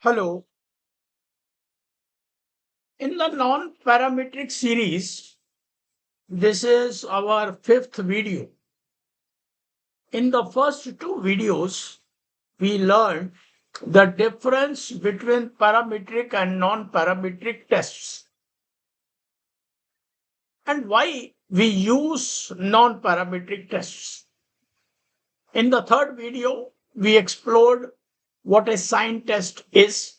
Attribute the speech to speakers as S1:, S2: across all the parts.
S1: Hello. In the non-parametric series, this is our fifth video. In the first two videos, we learned the difference between parametric and non-parametric tests and why we use non-parametric tests. In the third video, we explored what a sign test is.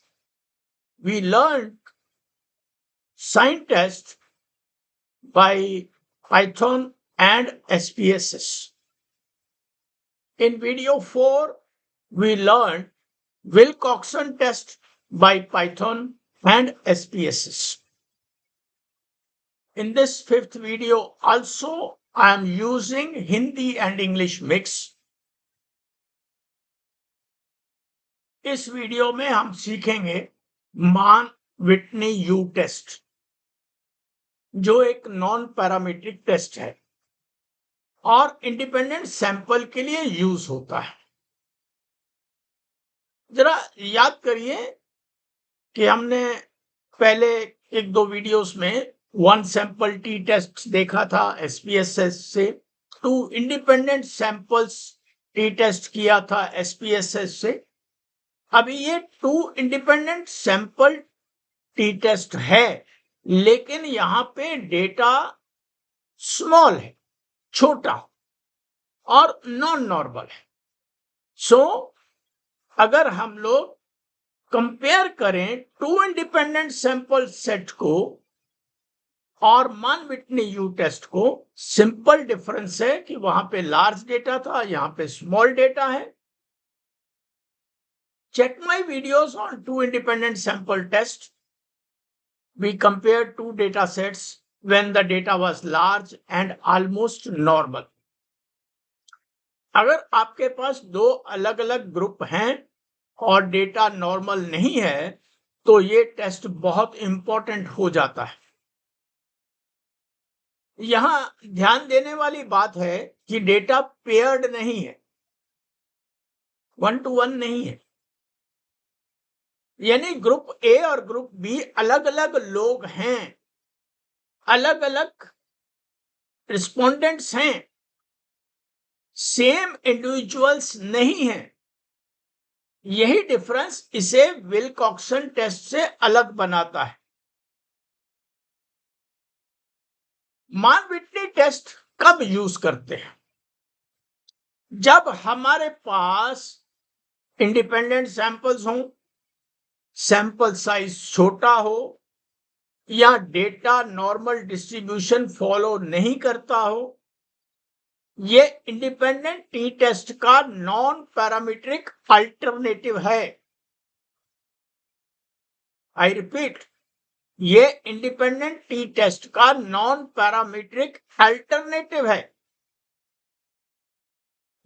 S1: We learned sign test by Python and SPSS. In video 4, we learned Wilcoxon test by Python and SPSS. In this fifth video also, I am using Hindi and English mix. इस video में हम सीखेंगे मान Whitney you test, जो एक non parametric test है और independent sample के लिए यूज होता है। जरा याद करिए कि हमने पहले एक दो वीडियोस में वन सैंपल टी टेस्ट देखा था एसपीएसएस से, two independent samples t test किया था एसपीएसएस से। अभी ये two independent sample t test है, लेकिन यहां पे डेटा स्मॉल है, छोटा और नॉन नॉर्मल है। सो अगर हम लोग कंपेयर करें टू इंडिपेंडेंट सैंपल सेट को और मान विटनी यू टेस्ट को, सिंपल डिफरेंस है कि वहां पे लार्ज डेटा था, यहां पे स्मॉल डेटा है। Check my videos on two independent sample test. We compared two data sets when the data was large and almost normal. अगर आपके पास दो अलग अलग ग्रुप हैं और डेटा नॉर्मल नहीं है, तो ये टेस्ट बहुत इंपॉर्टेंट हो जाता है। यहां ध्यान देने वाली बात है कि डेटा पेयर्ड नहीं है, 1-to-1 नहीं है, यानी ग्रुप ए और ग्रुप बी अलग अलग लोग हैं, अलग अलग रिस्पोंडेंट्स हैं, सेम इंडिविजुअल्स नहीं हैं। यही डिफरेंस इसे विल्कॉक्सन टेस्ट से अलग बनाता है। मान विटनी टेस्ट कब यूज करते हैं? जब हमारे पास इंडिपेंडेंट सैंपल्स हों, सैंपल साइज छोटा हो या डेटा नॉर्मल डिस्ट्रीब्यूशन फॉलो नहीं करता हो। ये इंडिपेंडेंट टी टेस्ट का नॉन पैरामीट्रिक अल्टरनेटिव है। आई रिपीट, ये इंडिपेंडेंट टी टेस्ट का नॉन पैरामीट्रिक अल्टरनेटिव है।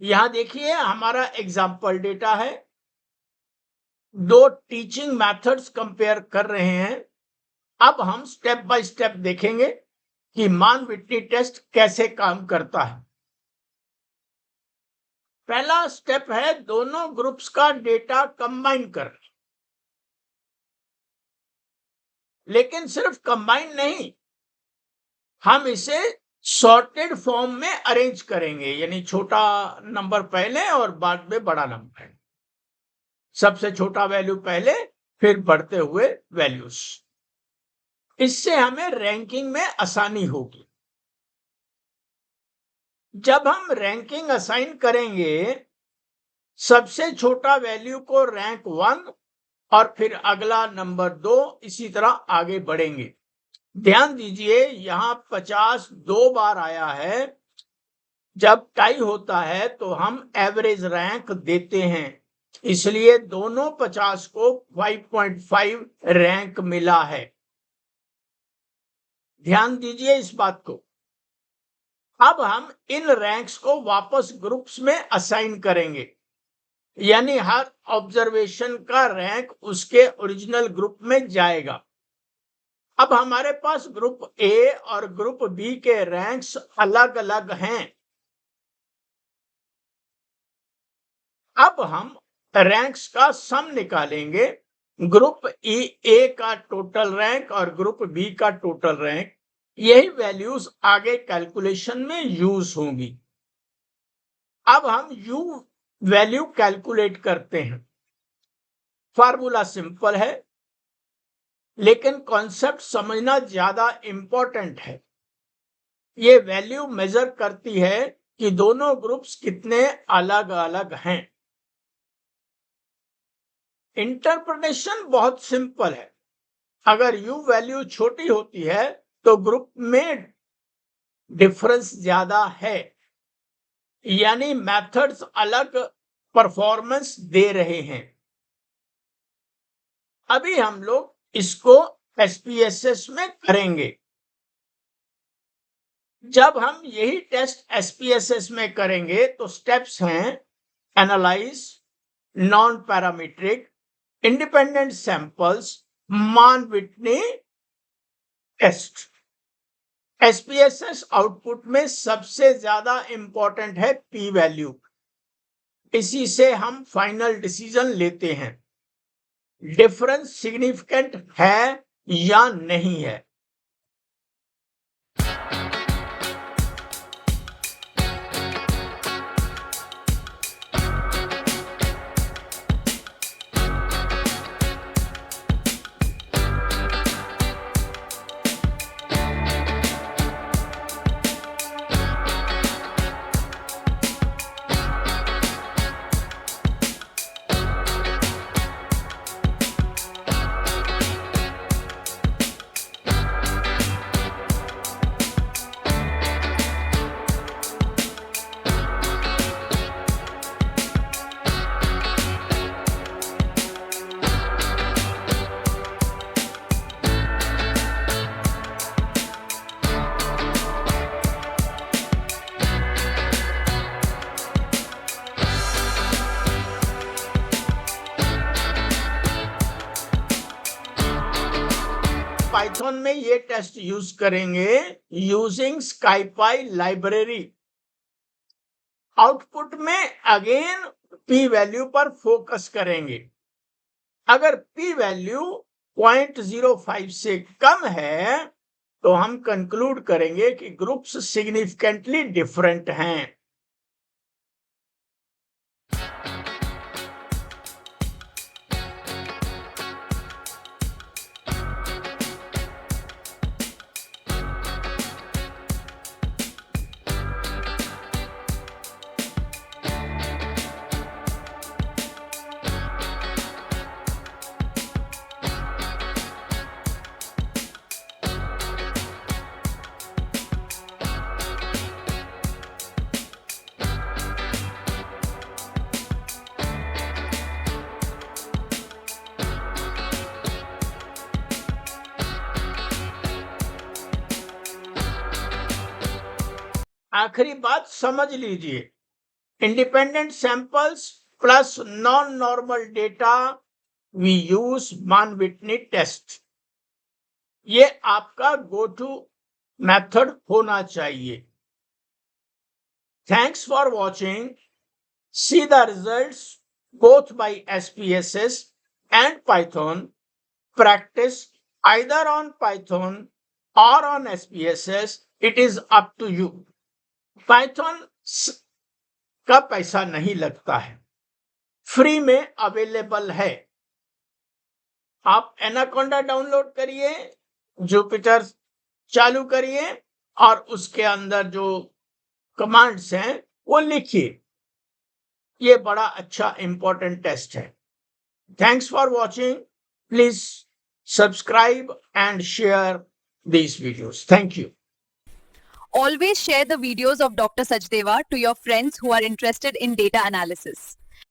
S1: यहां देखिए, हमारा एग्जाम्पल डेटा है, दो टीचिंग मेथड्स कंपेयर कर रहे हैं। अब हम स्टेप बाय स्टेप देखेंगे कि मान विटनी टेस्ट कैसे काम करता है। पहला स्टेप है दोनों ग्रुप्स का डेटा कंबाइन कर, लेकिन सिर्फ कंबाइन नहीं, हम इसे सॉर्टेड फॉर्म में अरेंज करेंगे, यानी छोटा नंबर पहले और बाद में बड़ा नंबर, सबसे छोटा वैल्यू पहले फिर बढ़ते हुए वैल्यूज। इससे हमें रैंकिंग में आसानी होगी। जब हम रैंकिंग असाइन करेंगे, सबसे छोटा वैल्यू को रैंक 1 और फिर अगला नंबर 2, इसी तरह आगे बढ़ेंगे। ध्यान दीजिए, यहां 50 दो बार आया है। जब टाई होता है तो हम एवरेज रैंक देते हैं, इसलिए दोनों 50 को 5.5 रैंक मिला है। ध्यान दीजिए इस बात को। अब हम इन रैंक्स को वापस ग्रुप्स में असाइन करेंगे, यानी हर ऑब्जर्वेशन का रैंक उसके ओरिजिनल ग्रुप में जाएगा। अब हमारे पास ग्रुप ए और ग्रुप बी के रैंक्स अलग अलग हैं। अब हम रैंक्स का सम निकालेंगे, ग्रुप ए का टोटल रैंक और ग्रुप बी का टोटल रैंक, यही वैल्यूज आगे कैलकुलेशन में यूज होंगी। अब हम यू वैल्यू कैलकुलेट करते हैं। फार्मूला सिंपल है, लेकिन कॉन्सेप्ट समझना ज्यादा इंपॉर्टेंट है। ये वैल्यू मेजर करती है कि दोनों ग्रुप्स कितने अलग अलग हैं। इंटरप्रिटेशन बहुत सिंपल है। अगर यू वैल्यू छोटी होती है तो ग्रुप में डिफरेंस ज्यादा है, यानी मेथड्स अलग परफॉर्मेंस दे रहे हैं। अभी हम लोग इसको एसपीएसएस में करेंगे। जब हम यही टेस्ट एसपीएसएस में करेंगे तो स्टेप्स हैं analyse, non parametric, independent samples, Mann Whitney test. SPSS output में सबसे ज्यादा इंपॉर्टेंट है पी वैल्यू। इसी से हम फाइनल डिसीजन लेते हैं, डिफरेंस सिग्निफिकेंट है या नहीं है। पाइथन में ये टेस्ट यूज करेंगे यूजिंग स्काईपाई लाइब्रेरी। आउटपुट में अगेन पी वैल्यू पर फोकस करेंगे। अगर पी वैल्यू 0.05 से कम है तो हम कंक्लूड करेंगे कि ग्रुप्स सिग्निफिकेंटली डिफरेंट हैं। आखिरी बात समझ लीजिए, independent samples plus non normal data we use Mann Whitney test. ये आपका गो टू मेथड होना चाहिए। Thanks for watching. See the results both by SPSS and Python. Practice either on Python or on SPSS. It is up to you. Python का पैसा नहीं लगता है, free में अवेलेबल है। आप एनाकोंडा डाउनलोड करिए, जुपिटर चालू करिए और उसके अंदर जो कमांड्स हैं वो लिखिए। ये बड़ा अच्छा इंपॉर्टेंट टेस्ट है। Thanks for watching. Please subscribe and share these videos. Thank you.
S2: Always share the videos of Dr. Sachdeva to your friends who are interested in data analysis.